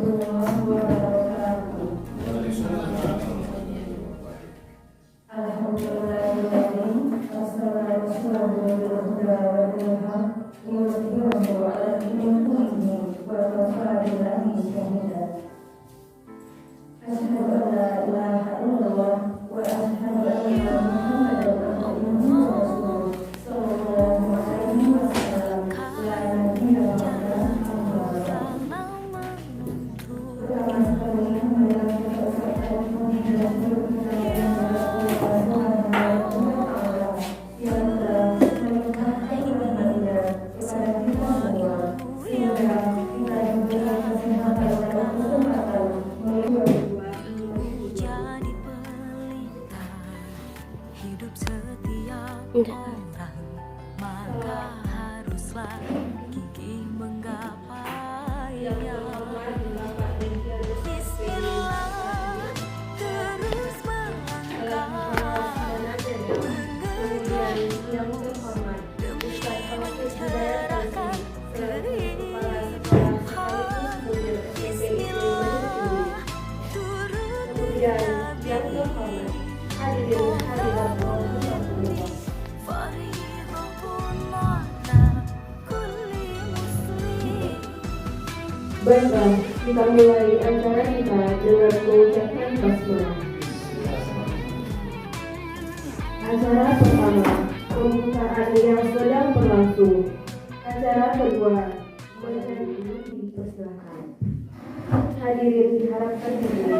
warahmatullahi wabarakatuh. Alhamdulillahirrahmanirrahim. Wassalatu orang, maka haruslah gigih menggapainya. Bismillah, terus melangkah mengejarmu demi mencerahkan kehidupan. Bismillah, turut mendampingi Baiklah, kita mulai acara kita dengan mengucapkan basmalah. Acara pertama, pembukaan yang sedang berlangsung. Acara kedua, menjadi dulu dipersilakan. Hadirin diharapkan diri.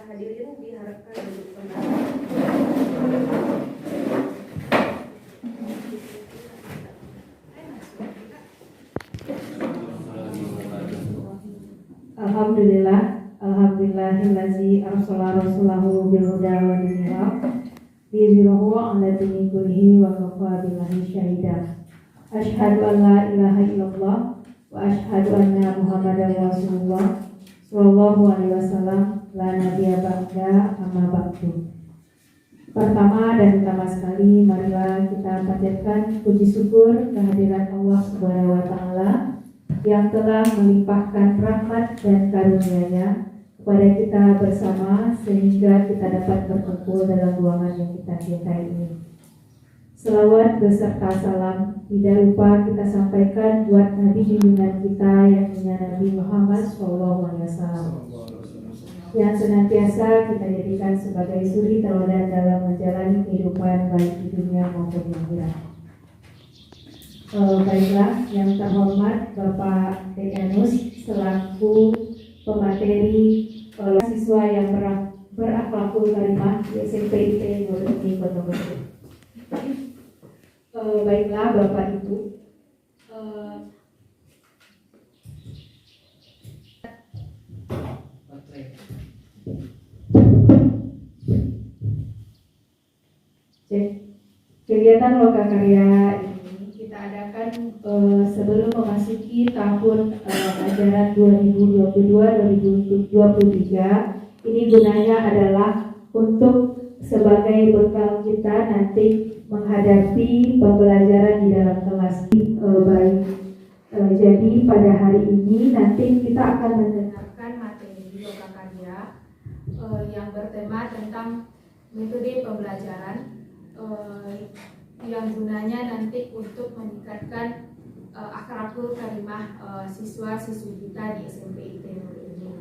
Hadirin diharapkan duduk kembali. Alhamdulillahillazi arsala rasulahu bil huda wa dinil haq liyudhhirahu 'ala dini kullihi wa kafa billahi syahida. Asyhadu an la ilaha illallah wa asyhadu anna Muhammadar Rasulullah sallallahu alaihi wasallam. La nabiyya ba'da amma ba'du. Pertama dan utama sekali, marilah kita panjatkan puji syukur kehadirat Allah Subhanahu wa taala yang telah melimpahkan rahmat dan karunia-Nya kepada kita bersama sehingga kita dapat berkumpul dalam ruangan yang kita cintai ini. Selawat beserta salam tidak lupa kita sampaikan buat Nabi junjungan kita yakni Nabi Muhammad SAW yang senantiasa kita jadikan sebagai suri teladan dalam menjalani kehidupan baik di dunia maupun di akhirat. Baiklah, yang terhormat Bapak Dekanus selaku pemateri siswa yang berakhlakul karimah di SMP IT Nurul Umi Kota Batu. Baiklah Bapak Ibu, kegiatan lokakarya ini kita adakan sebelum memasuki tahun ajaran 2022-2023. Ini gunanya adalah untuk sebagai bekal kita nanti menghadapi pembelajaran di dalam kelas baik. Jadi pada hari ini nanti kita akan mendengarkan materi lokakarya yang bertema tentang metode pembelajaran yang gunanya nanti untuk meningkatkan akhlakul karimah siswa-siswi kita di SMP IT Nurul Umi.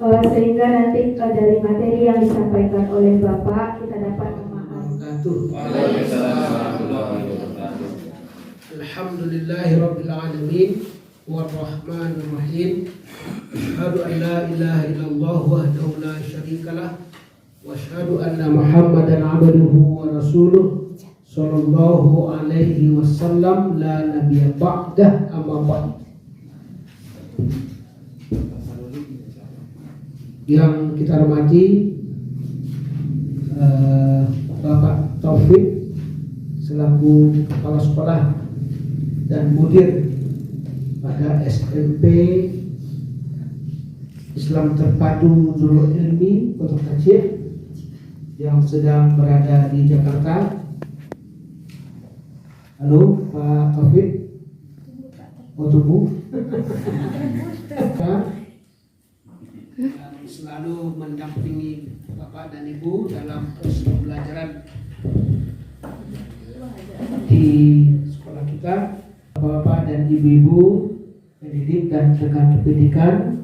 Sehingga nanti dari materi yang disampaikan oleh Bapak kita dapat memahami. Alhamdulillahirabbil alamin warrahmanir rahim. Asyhadu an la ilaha illallah wahdahu la syarikalah wa asyhadu anna Muhammadan abduhu wa rasuluh sallallahu alaihi wasallam la nabiyya ba'dah amma ba'd. Yang kita hormati Bapak Taufik selaku kepala sekolah dan mudir pada SMP Islam Terpadu Nurul Ilmi Kota Kacir yang sedang berada di Jakarta. Halo Pak Taufik, mau tunggu? Selalu mendampingi Bapak dan Ibu dalam proses pembelajaran di sekolah kita. Bapak dan Ibu-ibu pendidik dan rekan pendidikan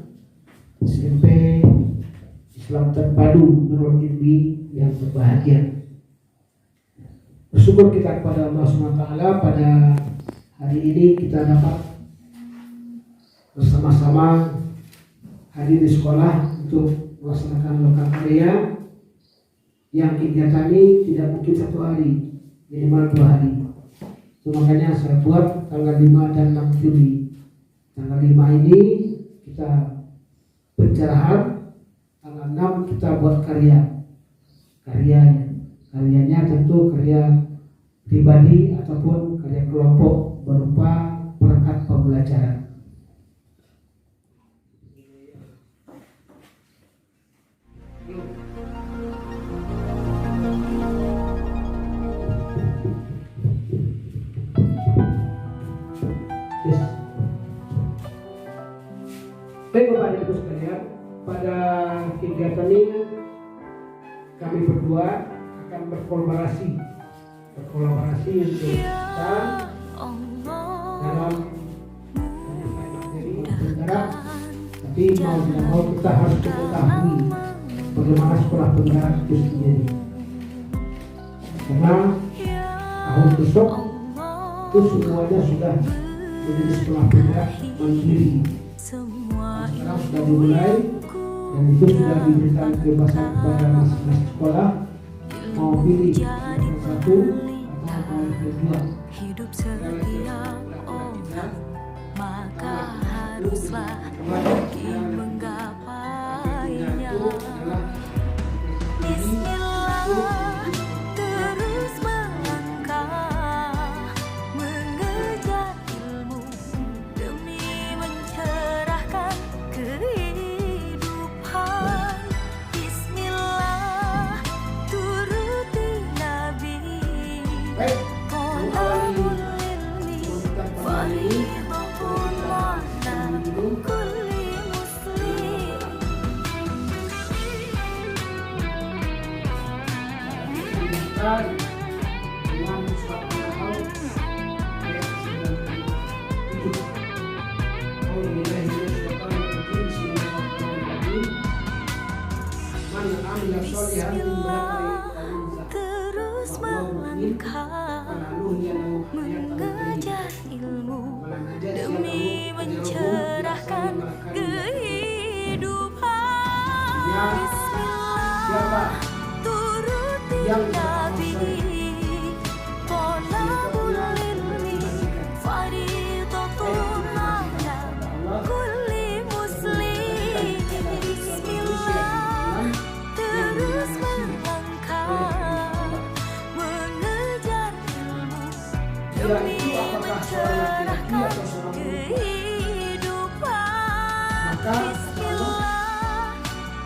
SMP Islam Terpadu Nurul Ilmi yang berbahagia. Bersyukur kita kepada Allah SWT pada hari ini kita dapat bersama-sama hadir di sekolah untuk melaksanakan lokakarya yang kegiatan ini tidak mungkin satu hari, minimal 2 hari. Itu makanya saya buat tanggal 5 dan 6 Juli. Tanggal 5 ini kita pencerahan, tanggal 6 kita buat karyanya tentu karya pribadi ataupun karya kelompok berupa perangkat pembelajaran. Baik Bapak dan Ibu sekalian, pada kegiatan ini kami berdua akan berkolaborasi untuk kita dalam menyampaikan materi pembelajaran. Tapi mau tidak mau kita harus mengetahui bagaimana sekolah penggerak itu sendiri. Karena tahun besok itu semuanya sudah menjadi sekolah penggerak mandiri. Sekarang sudah dimulai dan itu sudah diberikan kebebasan kepada masing-masing sekolah mau pilih yang satu atau mau kedua. Hidup setiap orang maka haruslah menggapainya. Bismillah, terus melangkah mengejar ilmu demi mencerahkan kehidupan. Bismillah, turuti Nabi. Qolabul ilmi faridatun lana kulli membaca dengan surat Al-Nahl ayat 97. Man amila sholihan min dzakarin Terus melangkah mengejar ilmu demi mencerahkan kehidupan. Bismillah, turuti Nabi, tolabul ilmi faridatun ala kulli muslim. Bismillah, terus melangkah mengejar ilmu demi mencerahkan kehidupan. Bismillah,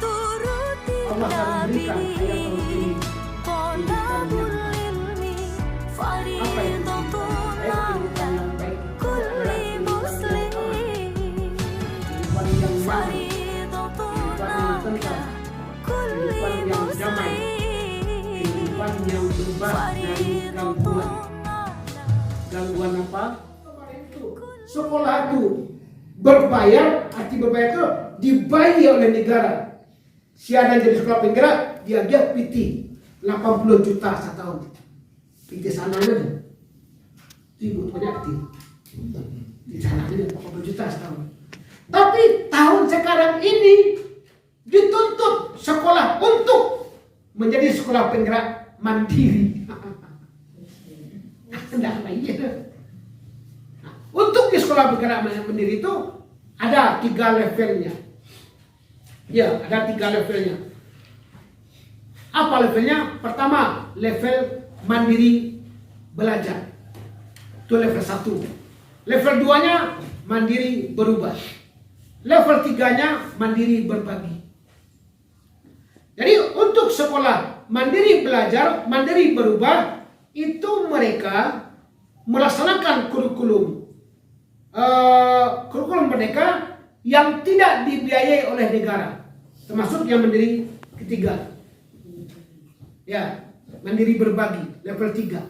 turuti Nabi, tolabul ilmi faridatun ala kulli muslim. Faridatun ala kulli muslim. kehidupan yang berubah dari gangguan apa? Sekolah itu berbayar, arti berbayar itu dibayar oleh negara. Si ada jadi sekolah penggerak, dia PT 80 juta setahun. PT sana aja. Ibu banyak PT. Di sana aja 80 juta setahun. Tapi tahun sekarang ini dituntut sekolah untuk menjadi sekolah penggerak mandiri. Untuk di sekolah penggerak mandiri itu ada 3 levelnya. Ya, ada 3 levelnya. Apa levelnya? Pertama, level mandiri belajar. Itu level 1. Level 2-nya mandiri berubah. Level 3-nya mandiri berbagi. Jadi untuk sekolah mandiri belajar, mandiri berubah, itu mereka melaksanakan kurikulum mereka yang tidak dibiayai oleh negara, termasuk yang mandiri ketiga. Ya, mandiri berbagi level 3.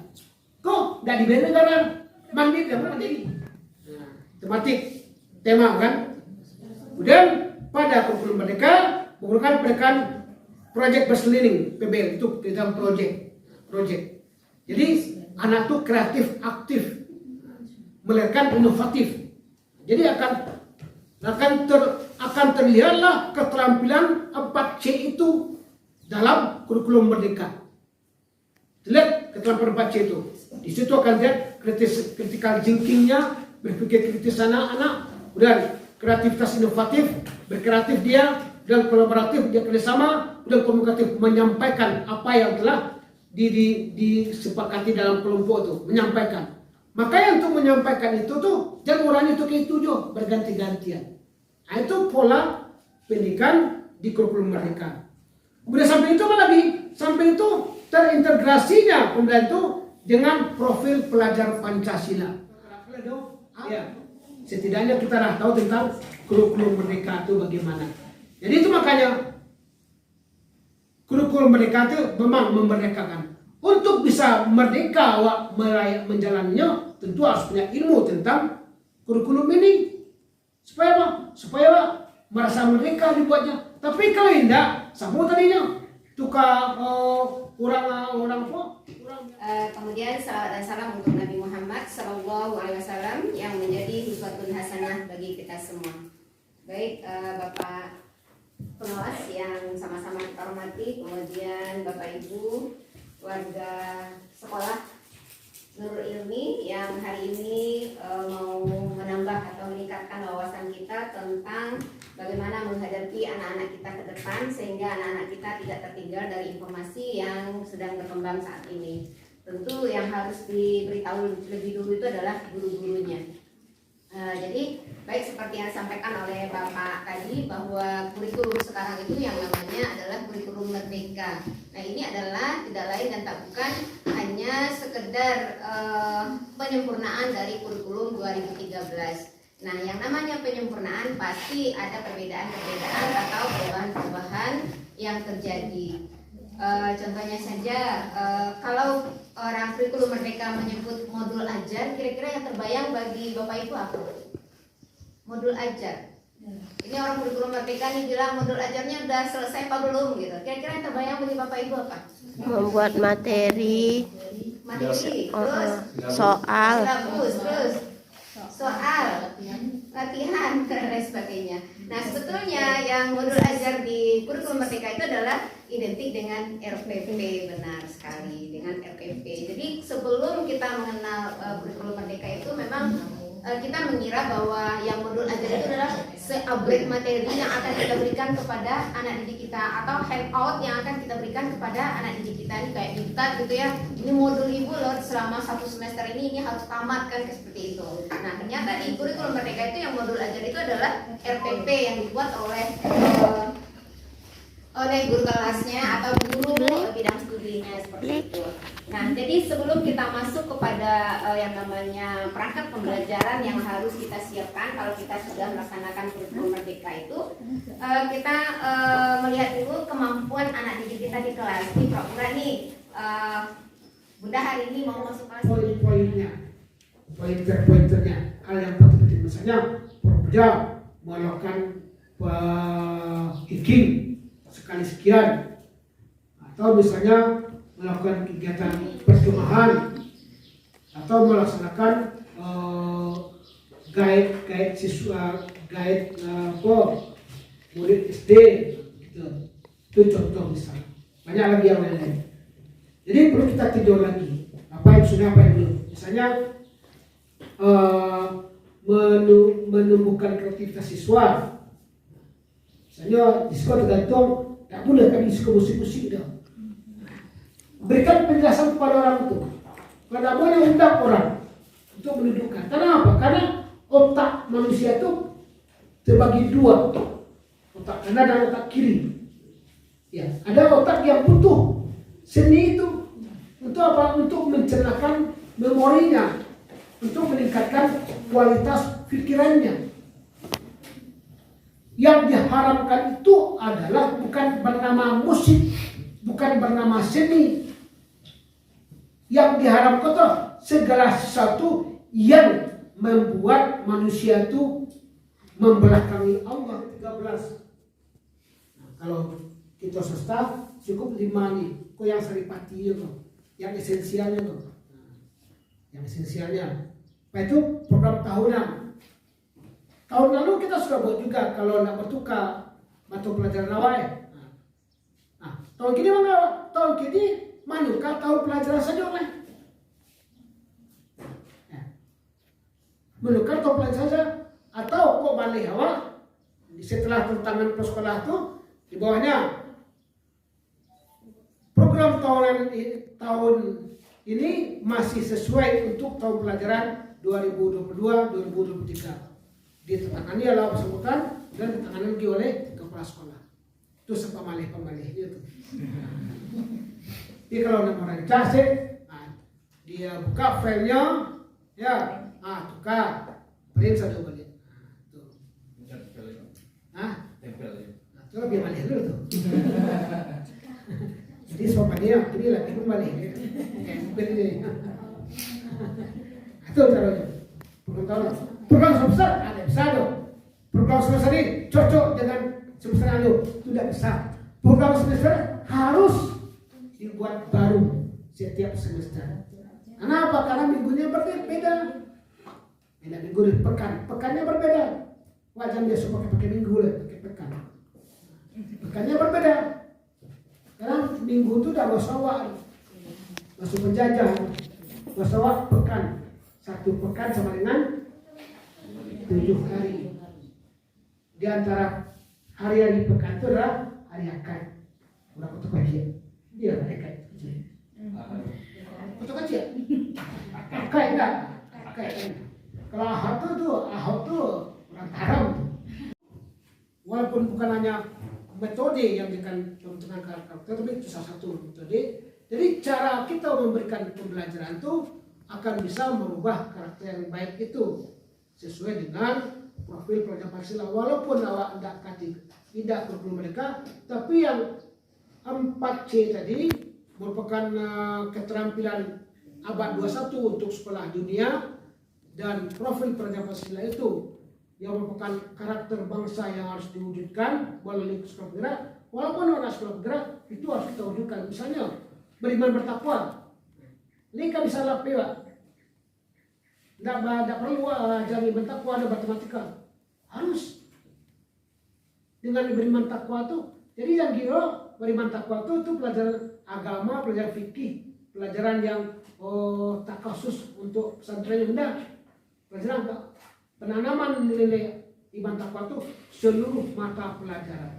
Kok nggak dibiayai negara? Mandiri dan mandiri. Nah, tematik tema kan. Kemudian pada kurikulum mereka menggunakan project based learning, PBL itu kita project. Jadi anak itu kreatif, aktif, melahirkan inovatif. Jadi akan terlihatlah keterampilan 4C itu dalam kurikulum merdeka. Lihat keterampilan 4C itu. Di situ akan lihat critical thinking-nya, berpikir kritis anak-anak, dan kreativitas inovatif, berkreatif dia, dan kolaboratif dia kerjasama, dan komunikatif menyampaikan apa yang telah disepakati dalam kelompok itu, menyampaikan. Makanya untuk menyampaikan itu tuh jangan ulangi itu ke itu juga berganti-gantian. Nah, itu pola pendidikan di kurikulum merdeka. Kemudian sampai itu apa lagi? Sampai itu terintegrasinya pembelajaran itu dengan profil pelajar Pancasila. Ya, setidaknya kita harus tahu tentang kurikulum merdeka itu bagaimana. Jadi itu makanya kurikulum merdeka itu memang memerdekakan. Untuk bisa merdeka menjalannya, tentu harus punya ilmu tentang kurikulum ini. Supaya apa? Supaya merasa merdeka dibuatnya. Tapi kalau tidak, sama tadinya tukar orang. Kemudian salawat dan salam untuk Nabi Muhammad SAW yang menjadi uswatun hasanah bagi kita semua. Baik, Bapak pengawas yang sama-sama kita hormati, kemudian Bapak Ibu warga sekolah Nurul Ilmi yang hari ini mau menambah atau meningkatkan wawasan kita tentang bagaimana menghadapi anak-anak kita ke depan sehingga anak-anak kita tidak tertinggal dari informasi yang sedang berkembang saat ini. Tentu yang harus diberitahu lebih dulu itu adalah guru-gurunya. Jadi baik seperti yang disampaikan oleh Bapak tadi bahwa kurikulum sekarang itu yang namanya adalah kurikulum merdeka. Nah, ini adalah tidak lain dan tak bukan hanya sekedar penyempurnaan dari kurikulum 2013. Nah, yang namanya penyempurnaan pasti ada perbedaan-perbedaan atau perubahan-perubahan yang terjadi. Contohnya saja, kalau orang kurikulum merdeka menyebut modul ajar, kira-kira yang terbayang bagi Bapak Ibu apa? Modul ajar. Ini orang kurikulum merdeka nih bilang modul ajarnya udah selesai apa belum gitu. Kira-kira yang terbayang bagi Bapak Ibu apa? Membuat materi, Terus soal, terus soal, latihan dan lain sebagainya. Nah, sebetulnya yang modul ajar di kurikulum merdeka itu adalah identik dengan RPP, benar sekali, dengan RPP. Jadi sebelum kita mengenal kurikulum merdeka itu memang kita mengira bahwa yang modul ajar itu adalah se-upgrade materi yang akan kita berikan kepada anak didik kita, atau handout yang akan kita berikan kepada anak didik kita. Ini kayak diktat gitu ya, ini modul ibu loh selama 1 semester ini harus tamat, kan seperti itu. Nah, ternyata di kurikulum merdeka itu yang modul ajar itu adalah RPP yang dibuat oleh guru kelasnya atau guru bidang studinya, seperti itu. Nah, jadi sebelum kita masuk kepada yang namanya perangkat pembelajaran yang harus kita siapkan kalau kita sudah melaksanakan kurikulum merdeka itu, kita melihat dulu kemampuan anak didik kita di kelas. Ini pura-pura nih, Bunda hari ini mau masuk kelas. Poin-poinnya, pointer-pointernya, hal yang penting misalnya program melakukan hiking sekali sekian, atau misalnya melakukan kegiatan perkemahan, atau melaksanakan guide siswa, guide murid SD, gitu. Itu contoh misalnya. Banyak lagi yang lain. Jadi perlu kita tinjau lagi apa yang sudah, apa yang belum. Misalnya menumbuhkan kreativitas siswa. Misalnya di sekolah tergantung, tak boleh kami suka musik-musik dah. Berikan penjelasan kepada orang itu. Pada boleh undang orang untuk mendudukkan. Karena apa? Karena otak manusia itu terbagi 2, otak kanan dan otak kiri. Ya, ada otak yang butuh seni itu untuk apa? Untuk mencernakan memorinya, untuk meningkatkan kualitas pikirannya. Yang diharapkan itu adalah bukan bernama musik, bukan bernama seni. Yang diharapkan itu segala sesuatu yang membuat manusia itu membelakangi Allah. 13. Nah, kalau kita swasta cukup 5 nih. Kok yang seripati itu, yang esensialnya tuh. Nah, yang esensialnya. Nah, itu program tahunan. Tahun lalu kita sudah buat juga kalau nak bertukar mata pelajaran awal. Nah, tahun kini mana? Tahun kini manakah tahu pelajaran saja oleh? Menukar tahu pelajaran saja atau kok balik awal setelah tantangan prasekolah itu di bawahnya program tahun ini masih sesuai untuk tahun pelajaran 2022-2023. Ditangani oleh bersangkutan dan ditangani lagi oleh kepala sekolah. Itu sepamalih-pamalih itu. Jadi kalau nak orang dikasih, dia buka filenya, ya, tukar, print satu balik. Itu lebih malih dulu tuh. Jadi sopannya ini lagi pun malih, kayak ini. Itu caranya. Program sebesar ada besar dong. Program semester ini cocok dengan semester lalu, tidak besar. Program semester harus dibuat baru setiap semester. Kenapa? Karena minggunya berbeda. Beda minggu di pekannya berbeda. Wajar dia suka pakai minggu lah, pakai pekan. Pekannya berbeda. Karena minggu itu udah wasawak, masuk penjajah, wasawak pekan. 1 pekan sama dengan 7 hari. Di antara hari-hari pekan itu adalah hari akad. Berapa tuh kecil? Iya, akad kecil. Betul kecil? Akad enggak? Akad. Kalau ahad tuh orang haram. Walaupun bukan hanya metode yang ditentukan karakter, tapi itu salah satu metode. Jadi cara kita memberikan pembelajaran itu akan bisa merubah karakter yang baik itu sesuai dengan profil pelajar Pancasila. Walaupun awak tidak kurikulum mereka, tapi yang 4C tadi merupakan keterampilan abad 21 untuk sekolah dunia, dan profil pelajar Pancasila itu yang merupakan karakter bangsa yang harus diwujudkan melalui sekolah penggerak. Walaupun anak sekolah penggerak itu harus kita wujudkan. Misalnya beriman bertakwa. Ini kan bisa lapih, Pak. Tidak perlu ajar iman takwa ada matematika. Harus dengan beriman takwa itu. Jadi yang kira beriman takwa itu pelajaran agama, pelajaran fikih, pelajaran yang tak khusus untuk pesantren yang enggak. Pelajaran penanaman nilai iman takwa itu seluruh mata pelajaran,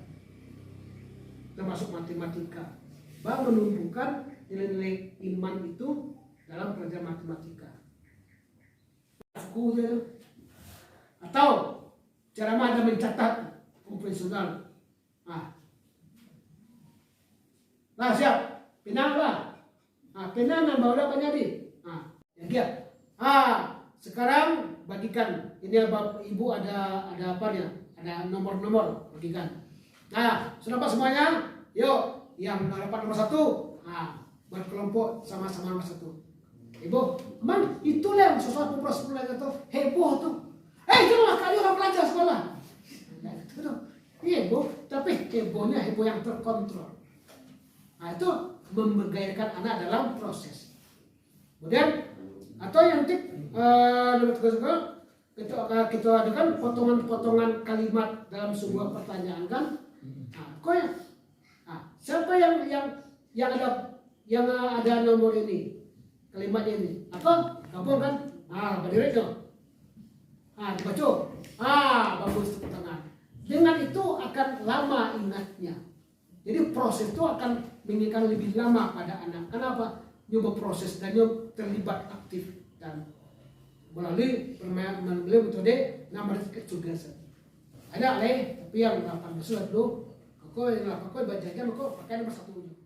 termasuk matematika. Bahwa menumbuhkan nilai-nilai iman itu dalam pelajaran matematika. Atau cara mana mencatat konvensional. Nah, siap. Pinang lah. Pinang nambah udah banyak di. Yang dia. Sekarang bagikan. Ini ibu ada apa ya? Ada nomor-nomor bagikan. Nah, sudah apa semuanya? Yuk, yang dapat nomor 1. Buat kelompok sama-sama nomor 1. Ibu, man, itulah yang sesuatu proses belajar itu heboh tuh. Janganlah kali orang pelajar sekolah. Iya, Bu, tapi hebohnya heboh yang terkontrol. Itu membergairahkan anak dalam proses. Kemudian atau yang kita ada kan potongan-potongan kalimat dalam sebuah pertanyaan kan. Siapa yang ada nomor ini? Kalimatnya ini apa? Gabung kan? Berdiri dong. Dibaca. Bagus tepuk tangan. Dengan itu akan lama ingatnya. Jadi proses itu akan mengingatkan lebih lama pada anak. Kenapa? Nyoba proses dan nyoba terlibat aktif dan melalui metode nomor kecerdasan. Ada tapi yang 18 dulu. Kau yang 8 kau baca aja, kau pakai nomor 1.